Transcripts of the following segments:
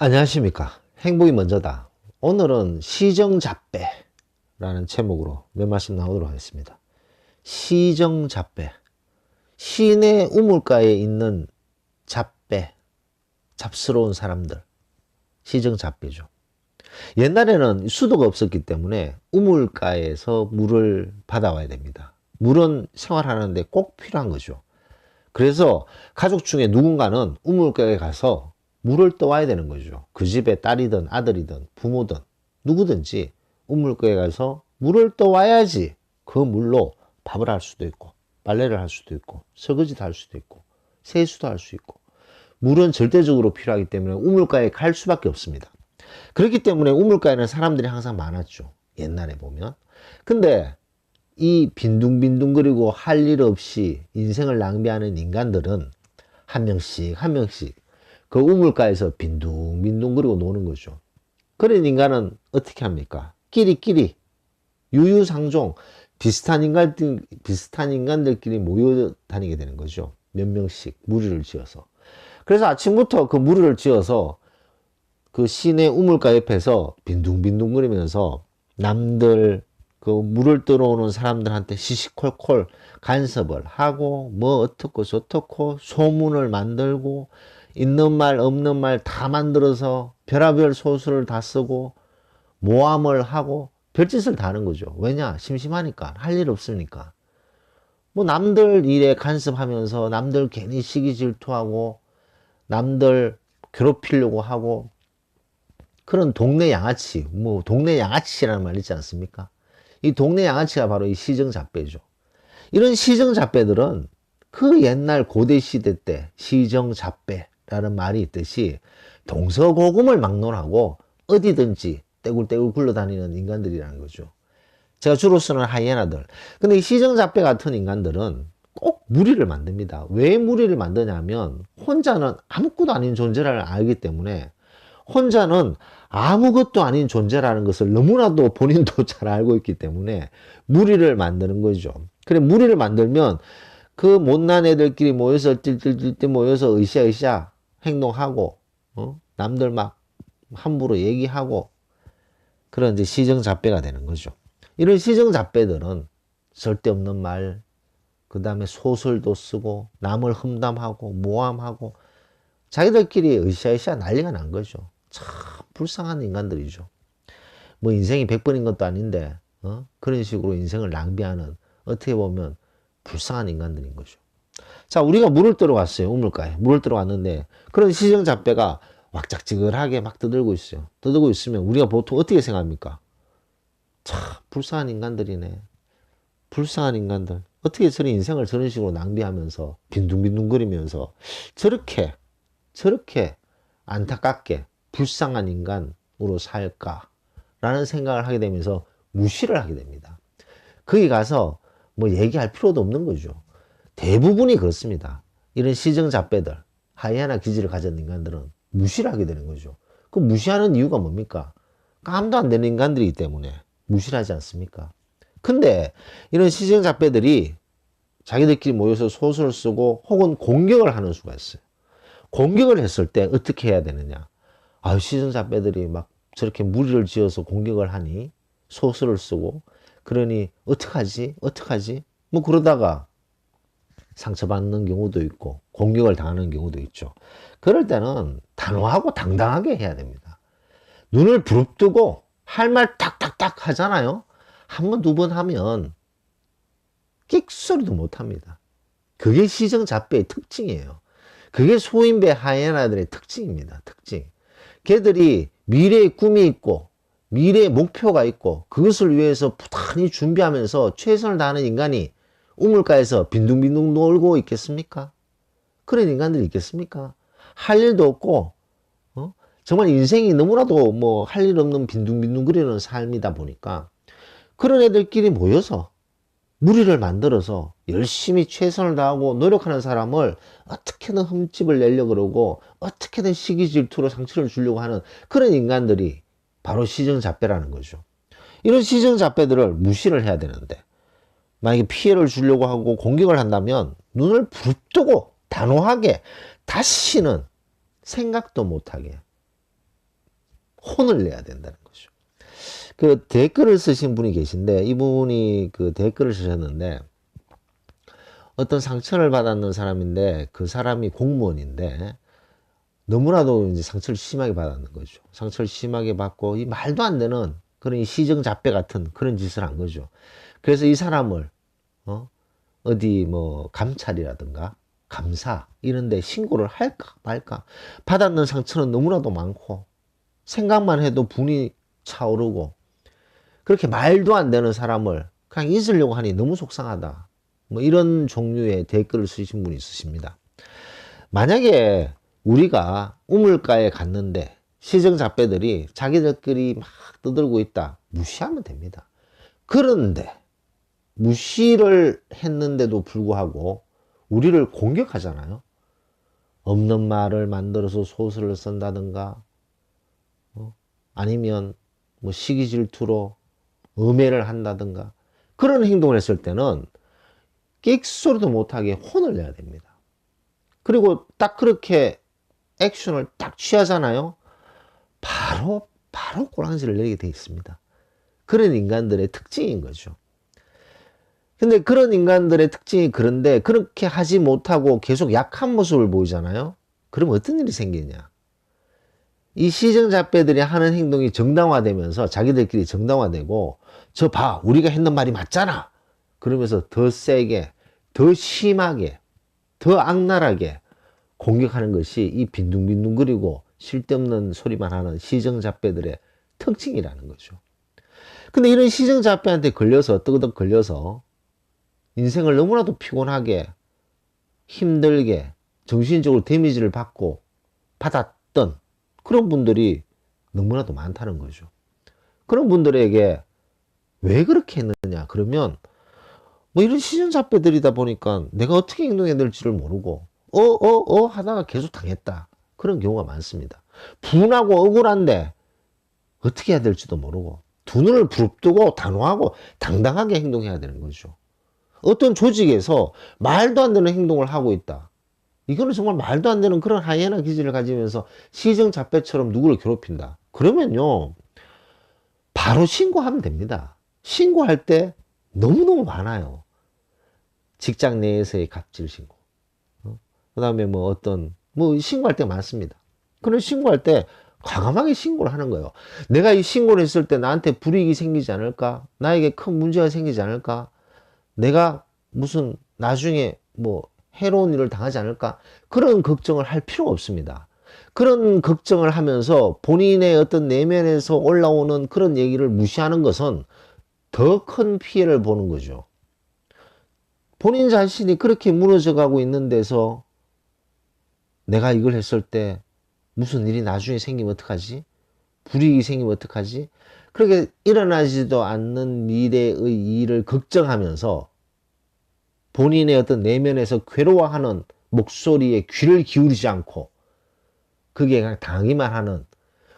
안녕하십니까. 행복이 먼저다. 오늘은 시정잡배라는 제목으로 몇 말씀 나오도록 하겠습니다. 시정잡배. 시내 우물가에 있는 잡배, 잡스러운 사람들. 시정잡배죠. 옛날에는 수도가 없었기 때문에 우물가에서 물을 받아와야 됩니다. 물은 생활하는데 꼭 필요한 거죠. 그래서 가족 중에 누군가는 우물가에 가서 물을 떠와야 되는 거죠. 그 집의 딸이든 아들이든 부모든 누구든지 우물가에 가서 물을 떠와야지 그 물로 밥을 할 수도 있고 빨래를 할 수도 있고 설거지도 할 수도 있고 세수도 할 수 있고 물은 절대적으로 필요하기 때문에 우물가에 갈 수밖에 없습니다. 그렇기 때문에 우물가에는 사람들이 항상 많았죠. 옛날에 보면. 근데 이 빈둥빈둥거리고 할 일 없이 인생을 낭비하는 인간들은 한 명씩 한 명씩 그 우물가에서 빈둥빈둥거리고 노는 거죠. 그런 인간은 어떻게 합니까? 끼리끼리 유유상종 비슷한 인간들끼리 모여 다니게 되는 거죠. 몇 명씩 무리를 지어서. 그래서 아침부터 그 무리를 지어서 그 시내 우물가 옆에서 빈둥빈둥거리면서 남들 그 물을 들어오는 사람들한테 시시콜콜 간섭을 하고 뭐 어떻고 저떻고 소문을 만들고 있는 말 없는 말 다 만들어서 별의별 소설을 다 쓰고 모함을 하고 별짓을 다 하는 거죠. 왜냐? 심심하니까 할 일 없으니까. 뭐 남들 일에 간섭하면서 남들 괜히 시기 질투하고 남들 괴롭히려고 하고 그런 동네 양아치, 뭐 동네 양아치라는 말 있지 않습니까? 이 동네 양아치가 바로 이 시정잡배죠. 이런 시정잡배들은 그 옛날 고대 시대 때 시정잡배라는 말이 있듯이 동서고금을 막론하고 어디든지 떼굴떼굴 굴러다니는 인간들이라는 거죠. 제가 주로 쓰는 하이에나들. 근데 이 시정잡배 같은 인간들은 꼭 무리를 만듭니다. 왜 무리를 만드냐면 혼자는 아무것도 아닌 존재를 알기 때문에 혼자는 아무것도 아닌 존재라는 것을 너무나도 본인도 잘 알고 있기 때문에 무리를 만드는 거죠. 그래, 무리를 만들면 그 못난 애들끼리 모여서 띨띨띨띨 모여서 으쌰으쌰 행동하고, 남들 막 함부로 얘기하고 그런 이제 시정잡배가 되는 거죠. 이런 시정잡배들은 쓸데없는 말, 그 다음에 소설도 쓰고 남을 험담하고 모함하고 자기들끼리 으쌰으쌰 난리가 난 거죠. 참 불쌍한 인간들이죠. 뭐 인생이 100번인 것도 아닌데 그런 식으로 인생을 낭비하는 어떻게 보면 불쌍한 인간들인 거죠. 자, 우리가 물을 뜨러 갔어요. 우물가에. 물을 뜨러 갔는데 그런 시정잡배가 왁작지근하게 막 떠들고 있어요. 떠들고 있으면 우리가 보통 어떻게 생각합니까? 참 불쌍한 인간들이네. 불쌍한 인간들. 어떻게 저런 인생을 저런 식으로 낭비하면서 빈둥빈둥거리면서 저렇게 안타깝게 불쌍한 인간으로 살까라는 생각을 하게 되면서 무시를 하게 됩니다. 거기 가서 뭐 얘기할 필요도 없는 거죠. 대부분이 그렇습니다. 이런 시정잡배들, 하이에나 기질을 가진 인간들은 무시를 하게 되는 거죠. 그 무시하는 이유가 뭡니까? 깜도 안 되는 인간들이기 때문에 무시를 하지 않습니까? 근데 이런 시정잡배들이 자기들끼리 모여서 소설을 쓰고 혹은 공격을 하는 수가 있어요. 공격을 했을 때 어떻게 해야 되느냐? 아, 시정잡배들이 막 저렇게 무리를 지어서 공격을 하니 소설을 쓰고 그러니 어떡하지? 어떡하지? 뭐 그러다가 상처받는 경우도 있고 공격을 당하는 경우도 있죠. 그럴 때는 단호하고 당당하게 해야 됩니다. 눈을 부릅뜨고 할 말 탁탁탁 하잖아요. 한 번, 두 번 하면 끽소리도 못 합니다. 그게 시정잡배의 특징이에요. 그게 소인배 하이에나들의 특징입니다. 특징. 걔들이 미래의 꿈이 있고 미래의 목표가 있고 그것을 위해서 부단히 준비하면서 최선을 다하는 인간이 우물가에서 빈둥빈둥 놀고 있겠습니까? 그런 인간들이 있겠습니까? 할 일도 없고 정말 인생이 너무나도 뭐 할 일 없는 빈둥빈둥거리는 삶이다 보니까 그런 애들끼리 모여서 무리를 만들어서 열심히 최선을 다하고 노력하는 사람을 어떻게든 흠집을 내려고 그러고 어떻게든 시기 질투로 상처를 주려고 하는 그런 인간들이 바로 시정잡배라는 거죠. 이런 시정잡배들을 무시를 해야 되는데 만약에 피해를 주려고 하고 공격을 한다면 눈을 부릅뜨고 단호하게 다시는 생각도 못하게 혼을 내야 된다는 거죠. 그 댓글을 쓰신 분이 계신데, 이분이 그 댓글을 쓰셨는데, 어떤 상처를 받았는 사람인데, 그 사람이 공무원인데, 너무나도 이제 상처를 심하게 받았는 거죠. 상처를 심하게 받고, 이 말도 안 되는 그런 이 시정잡배 같은 그런 짓을 한 거죠. 그래서 이 사람을, 어디 뭐 감찰이라든가 감사 이런 데 신고를 할까 말까. 받았는 상처는 너무나도 많고, 생각만 해도 분이 차오르고, 그렇게 말도 안 되는 사람을 그냥 잊으려고 하니 너무 속상하다. 뭐 이런 종류의 댓글을 쓰신 분이 있으십니다. 만약에 우리가 우물가에 갔는데 시정잡배들이 자기들끼리 막 떠들고 있다. 무시하면 됩니다. 그런데 무시를 했는데도 불구하고 우리를 공격하잖아요. 없는 말을 만들어서 소설을 쓴다든가, 아니면 뭐 시기 질투로 음해를 한다든가, 그런 행동을 했을 때는 끽소리도 못하게 혼을 내야 됩니다. 그리고 딱 그렇게 액션을 딱 취하잖아요. 바로 꼬랑지를 내리게 돼 있습니다. 그런 인간들의 특징인 거죠. 근데 그런 인간들의 특징이 그런데 그렇게 하지 못하고 계속 약한 모습을 보이잖아요. 그럼 어떤 일이 생기냐? 이 시정잡배들이 하는 행동이 정당화되면서 자기들끼리 정당화되고, 저 봐, 우리가 했는 말이 맞잖아. 그러면서 더 세게, 더 심하게, 더 악랄하게 공격하는 것이 이 빈둥빈둥거리고 쓸데없는 소리만 하는 시정잡배들의 특징이라는 거죠. 근데 이런 시정잡배한테 걸려서, 뜨거덕 걸려서 인생을 너무나도 피곤하게, 힘들게, 정신적으로 데미지를 받았던 그런 분들이 너무나도 많다는 거죠. 그런 분들에게 왜 그렇게 했느냐? 그러면 뭐 이런 시정잡배들이다 보니까 내가 어떻게 행동해야 될지를 모르고 하다가 계속 당했다. 그런 경우가 많습니다. 분하고 억울한데 어떻게 해야 될지도 모르고 두 눈을 부릅뜨고 단호하고 당당하게 행동해야 되는 거죠. 어떤 조직에서 말도 안 되는 행동을 하고 있다. 이거는 정말 말도 안 되는 그런 하이에나 기질을 가지면서 시정잡배처럼 누구를 괴롭힌다. 그러면요, 바로 신고하면 됩니다. 신고할 때 너무너무 많아요. 직장 내에서의 갑질 신고. 그 다음에 뭐 신고할 때 많습니다. 그런 신고할 때 과감하게 신고를 하는 거예요. 내가 이 신고를 했을 때 나한테 불이익이 생기지 않을까? 나에게 큰 문제가 생기지 않을까? 내가 무슨 나중에 뭐 해로운 일을 당하지 않을까? 그런 걱정을 할 필요가 없습니다. 그런 걱정을 하면서 본인의 어떤 내면에서 올라오는 그런 얘기를 무시하는 것은 더 큰 피해를 보는 거죠. 본인 자신이 그렇게 무너져 가고 있는 데서 내가 이걸 했을 때 무슨 일이 나중에 생기면 어떡하지? 불이익이 생기면 어떡하지? 그렇게 일어나지도 않는 미래의 일을 걱정하면서 본인의 어떤 내면에서 괴로워하는 목소리에 귀를 기울이지 않고 그게 그냥 당하기만 하는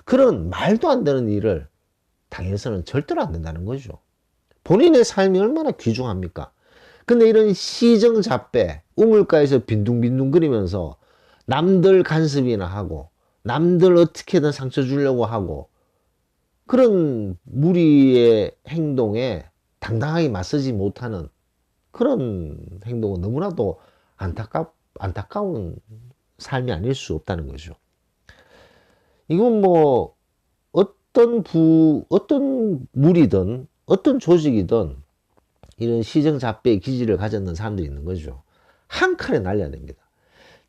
그런 말도 안 되는 일을 당해서는 절대로 안 된다는 거죠. 본인의 삶이 얼마나 귀중합니까? 근데 이런 시정잡배, 우물가에서 빈둥빈둥거리면서 남들 간섭이나 하고 남들 어떻게든 상처 주려고 하고 그런 무리의 행동에 당당하게 맞서지 못하는 그런 행동은 너무나도 안타까운 삶이 아닐 수 없다는 거죠. 이건 뭐 어떤 무리든 어떤 조직이든 이런 시정잡배의 기질을 가졌는 사람들이 있는 거죠. 한 칼에 날려야 됩니다.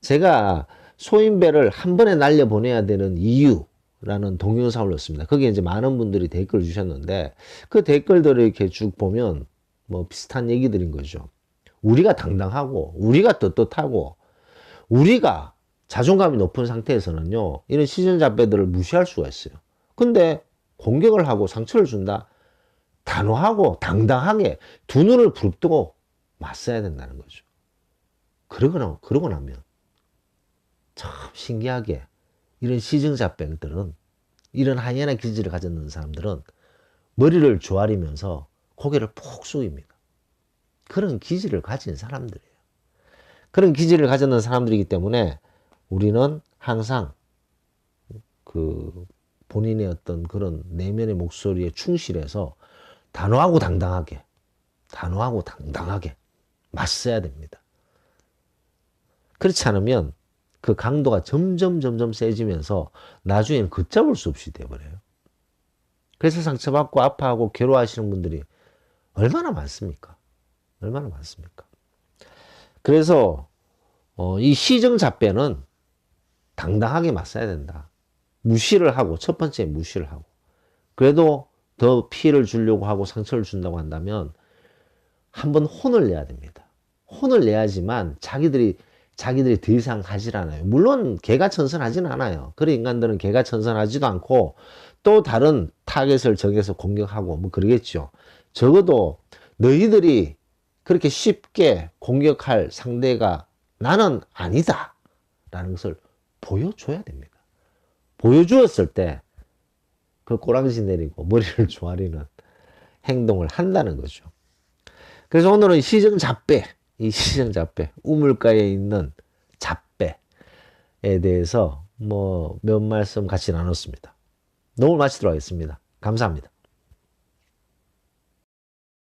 제가 소인배를 한 번에 날려보내야 되는 이유라는 동영상을 올렸습니다. 거기에 이제 많은 분들이 댓글을 주셨는데 그 댓글들을 이렇게 쭉 보면 뭐 비슷한 얘기들인 거죠. 우리가 당당하고 우리가 떳떳하고 우리가 자존감이 높은 상태에서는요, 이런 시정잡배들을 무시할 수가 있어요. 근데 공격을 하고 상처를 준다? 단호하고 당당하게 두 눈을 부릅뜨고 맞서야 된다는 거죠. 그러고 나면 참 신기하게 이런 시정잡배들은, 이런 하이에나 기질을 가졌는 사람들은 머리를 조아리면서 고개를 푹 숙입니다. 그런 기질을 가진 사람들이에요. 그런 기질을 가졌는 사람들이기 때문에 우리는 항상 본인의 어떤 그런 내면의 목소리에 충실해서 단호하고 당당하게 맞서야 됩니다. 그렇지 않으면 그 강도가 점점 세지면서 나중에는 걷잡을 수 없이 돼버려요. 그래서 상처받고 아파하고 괴로워하시는 분들이 얼마나 많습니까? 얼마나 많습니까? 그래서 이 시정잡배는 당당하게 맞서야 된다. 무시를 하고, 첫 번째 무시를 하고, 그래도 더 피해를 주려고 하고 상처를 준다고 한다면 한번 혼을 내야 됩니다. 혼을 내야지만 자기들이 더 이상 하질 않아요. 물론 개가천선하지는 않아요. 그런 인간들은 개가천선하지도 않고 또 다른 타겟을 정해서 공격하고 뭐 그러겠죠. 적어도 너희들이 그렇게 쉽게 공격할 상대가 나는 아니다 라는 것을 보여줘야 됩니다. 보여주었을 때 그 꼬랑지 내리고 머리를 조아리는 행동을 한다는 거죠. 그래서 오늘은 시정잡배, 이 시정잡배, 우물가에 있는 잡배에 대해서 뭐 몇 말씀 같이 나눴습니다. 오늘 마치도록 하겠습니다. 감사합니다.